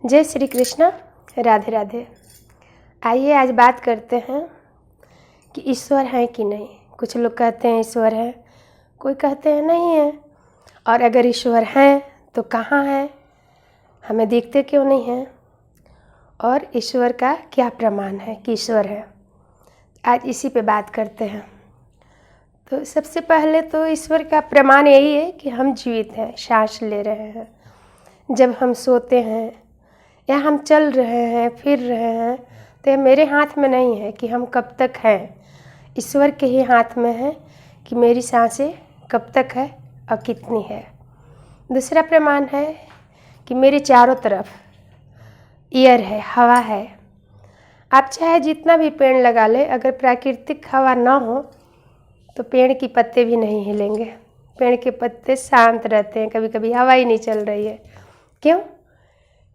जय श्री कृष्ण, राधे राधे। आइए आज बात करते हैं कि ईश्वर है कि नहीं। कुछ लोग कहते हैं ईश्वर है, कोई कहते हैं नहीं है। और अगर ईश्वर है तो कहाँ है, हमें दिखते क्यों नहीं हैं, और ईश्वर का क्या प्रमाण है कि ईश्वर है। आज इसी पे बात करते हैं। तो सबसे पहले तो ईश्वर का प्रमाण यही है कि हम जीवित हैं, सांस ले रहे हैं। जब हम सोते हैं या हम चल रहे हैं, फिर रहे हैं, तो ये मेरे हाथ में नहीं है कि हम कब तक हैं। ईश्वर के ही हाथ में है कि मेरी सांसें कब तक है और कितनी है। दूसरा प्रमाण है कि मेरे चारों तरफ एयर है, हवा है। आप चाहे जितना भी पेड़ लगा ले, अगर प्राकृतिक हवा ना हो तो पेड़ की पत्ते भी नहीं हिलेंगे। पेड़ के पत्ते शांत रहते हैं, कभी कभी हवा ही नहीं चल रही है। क्यों?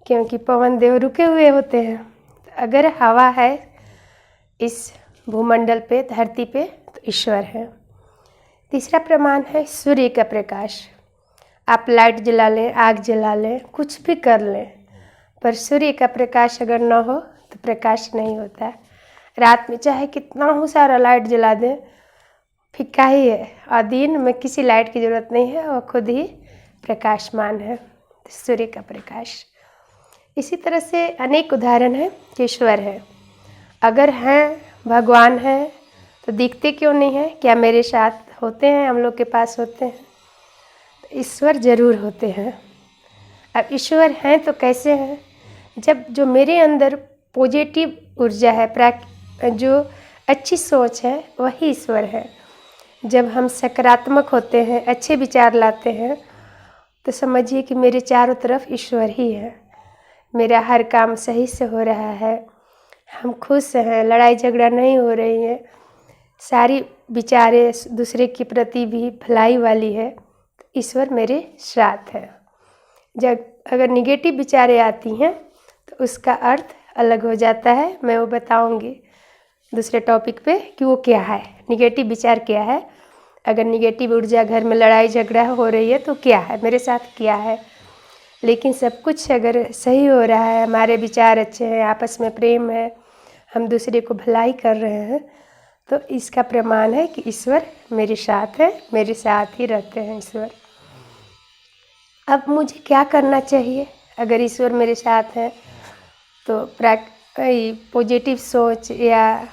क्योंकि पवन देव रुके हुए होते हैं। अगर हवा है इस भूमंडल पे, धरती पे, तो ईश्वर है। तीसरा प्रमाण है सूर्य का प्रकाश। आप लाइट जला लें, आग जला लें, कुछ भी कर लें, पर सूर्य का प्रकाश अगर ना हो तो प्रकाश नहीं होता। रात में चाहे कितना हो सारा लाइट जला दें, फीका ही है। और दिन में किसी लाइट की ज़रूरत नहीं है, वह खुद ही प्रकाशमान है, सूर्य का प्रकाश। इसी तरह से अनेक उदाहरण हैं कि ईश्वर है। अगर हैं, भगवान हैं, तो दिखते क्यों नहीं हैं? क्या मेरे साथ होते हैं, हम लोग के पास होते हैं? तो ईश्वर ज़रूर होते हैं। अब ईश्वर हैं तो कैसे हैं? जब जो मेरे अंदर पॉजिटिव ऊर्जा है, जो अच्छी सोच है, वही ईश्वर है। जब हम सकारात्मक होते हैं, अच्छे विचार लाते हैं, तो समझिए कि मेरे चारों तरफ ईश्वर ही है। मेरा हर काम सही से हो रहा है, हम खुश हैं, लड़ाई झगड़ा नहीं हो रही है, सारी विचारें दूसरे के प्रति भी भलाई वाली है। ईश्वर मेरे साथ है। जब अगर निगेटिव विचारें आती हैं तो उसका अर्थ अलग हो जाता है। मैं वो बताऊंगी दूसरे टॉपिक पे कि वो क्या है, निगेटिव विचार क्या है। अगर निगेटिव ऊर्जा, घर में लड़ाई झगड़ा हो रही है तो क्या है, मेरे साथ क्या है। लेकिन सब कुछ अगर सही हो रहा है, हमारे विचार अच्छे हैं, आपस में प्रेम है, हम दूसरे को भलाई कर रहे हैं, तो इसका प्रमाण है कि ईश्वर मेरे साथ है, मेरे साथ ही रहते हैं ईश्वर। अब मुझे क्या करना चाहिए? अगर ईश्वर मेरे साथ है तो पॉजिटिव सोच या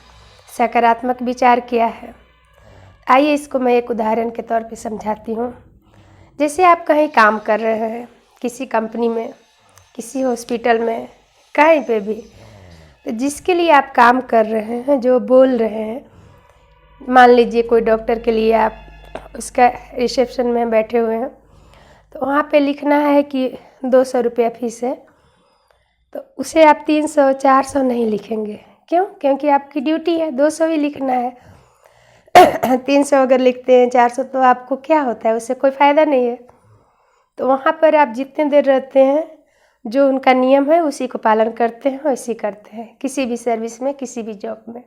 सकारात्मक विचार क्या है। आइए इसको मैं एक उदाहरण के तौर पे समझाती हूँ। जैसे आप कहीं काम कर रहे हैं, किसी कंपनी में, किसी हॉस्पिटल में, कहीं पे भी, तो जिसके लिए आप काम कर रहे हैं, जो बोल रहे हैं, मान लीजिए कोई डॉक्टर के लिए आप उसका रिसेप्शन में बैठे हुए हैं, तो वहाँ पे लिखना है कि 200 रुपया फीस है, तो उसे आप 300 400 नहीं लिखेंगे। क्यों? क्योंकि आपकी ड्यूटी है, 200 ही लिखना है। 300 अगर लिखते हैं, 400, तो आपको क्या होता है, उससे कोई फ़ायदा नहीं है। तो वहाँ पर आप जितने देर रहते हैं, जो उनका नियम है उसी को पालन करते हैं, वैसे करते हैं। किसी भी सर्विस में, किसी भी जॉब में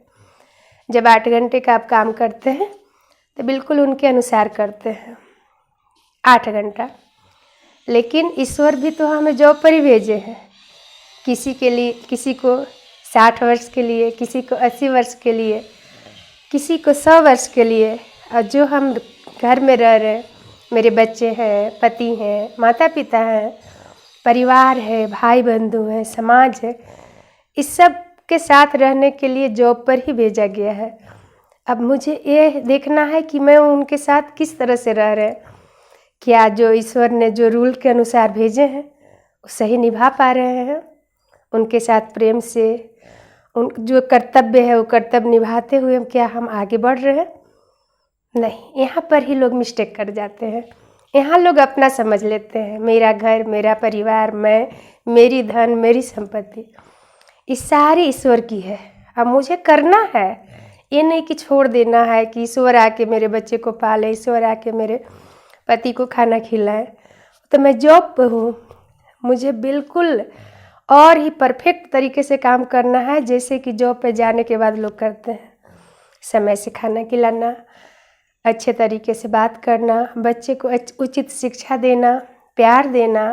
जब 8 घंटे का आप काम करते हैं तो बिल्कुल उनके अनुसार करते हैं, 8 घंटा। लेकिन ईश्वर भी तो हमें जॉब पर ही भेजे हैं। किसी के लिए, किसी को 60 वर्ष के लिए, किसी को 80 वर्ष के लिए, किसी को 100 वर्ष के लिए। और जो हम घर में रह रहे हैं, मेरे बच्चे हैं, पति हैं, माता पिता हैं, परिवार है, भाई बंधु हैं, समाज है, इस सब के साथ रहने के लिए जॉब पर ही भेजा गया है। अब मुझे ये देखना है कि मैं उनके साथ किस तरह से रह रहे हैं। क्या जो ईश्वर ने जो रूल के अनुसार भेजे हैं वो सही निभा पा रहे हैं? उनके साथ प्रेम से उन जो कर्तव्य है वो कर्तव्य निभाते हुए क्या हम आगे बढ़ रहे हैं? नहीं, यहाँ पर ही लोग मिस्टेक कर जाते हैं। यहाँ लोग अपना समझ लेते हैं, मेरा घर, मेरा परिवार, मैं, मेरी धन, मेरी संपत्ति, ये सारी ईश्वर की है। अब मुझे करना है, ये नहीं कि छोड़ देना है कि ईश्वर आके मेरे बच्चे को पाले, ईश्वर आके मेरे पति को खाना खिलाए। तो मैं जॉब पर हूँ, मुझे बिल्कुल और ही परफेक्ट तरीके से काम करना है, जैसे कि जॉब पे जाने के बाद लोग करते हैं। समय से खाना खिलाना, अच्छे तरीके से बात करना, बच्चे को उचित शिक्षा देना, प्यार देना,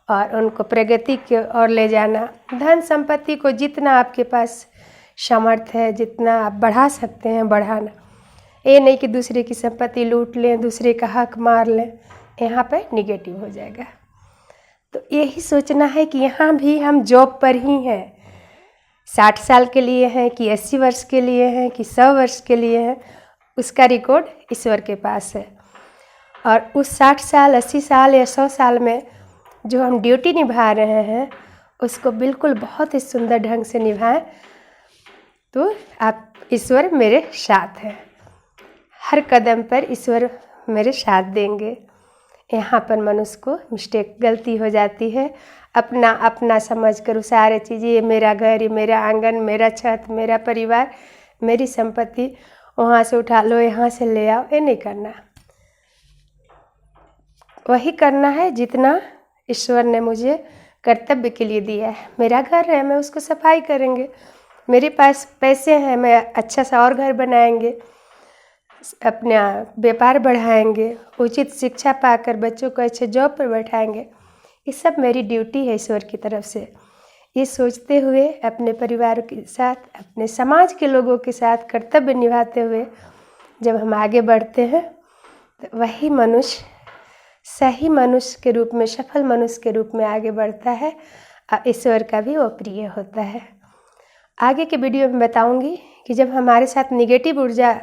और उनको प्रगति की ओर ले जाना। धन संपत्ति को जितना आपके पास सामर्थ्य है, जितना आप बढ़ा सकते हैं बढ़ाना। ये नहीं कि दूसरे की संपत्ति लूट लें, दूसरे का हक मार लें, यहाँ पर निगेटिव हो जाएगा। तो यही सोचना है कि यहाँ भी हम जॉब पर ही हैं, 60 साल के लिए हैं कि 80 वर्ष के लिए हैं कि 100 वर्ष के लिए हैं, उसका रिकॉर्ड ईश्वर के पास है। और उस 60 साल 80 साल या 100 साल में जो हम ड्यूटी निभा रहे हैं उसको बिल्कुल बहुत ही सुंदर ढंग से निभाएं, तो आप ईश्वर मेरे साथ हैं, हर कदम पर ईश्वर मेरे साथ देंगे। यहाँ पर मनुष्य को मिस्टेक गलती हो जाती है, अपना अपना समझ कर सारे चीज़ें, ये मेरा घर, ये मेरा आंगन, मेरा छत, मेरा परिवार, मेरी संपत्ति, वहाँ से उठा लो, यहाँ से ले आओ, ये नहीं करना। वही करना है जितना ईश्वर ने मुझे कर्तव्य के लिए दिया है। मेरा घर है, मैं उसको सफाई करेंगे। मेरे पास पैसे हैं, मैं अच्छा सा और घर बनाएंगे, अपना व्यापार बढ़ाएंगे, उचित शिक्षा पाकर बच्चों को अच्छे जॉब पर बैठाएंगे। ये सब मेरी ड्यूटी है ईश्वर की तरफ से। ये सोचते हुए अपने परिवार के साथ, अपने समाज के लोगों के साथ कर्तव्य निभाते हुए जब हम आगे बढ़ते हैं तो वही मनुष्य सही मनुष्य के रूप में, सफल मनुष्य के रूप में आगे बढ़ता है और ईश्वर का भी वो प्रिय होता है। आगे के वीडियो में बताऊंगी कि जब हमारे साथ निगेटिव ऊर्जा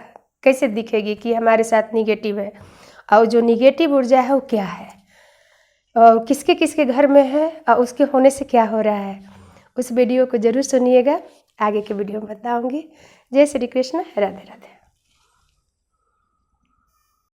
कैसे दिखेगी कि हमारे साथ निगेटिव है, और जो निगेटिव ऊर्जा है वो क्या है और किसके किसके घर में है और उसके होने से क्या हो रहा है। उस वीडियो को ज़रूर सुनिएगा, आगे के वीडियो में बताऊंगी। जय श्री कृष्ण, राधे राधे।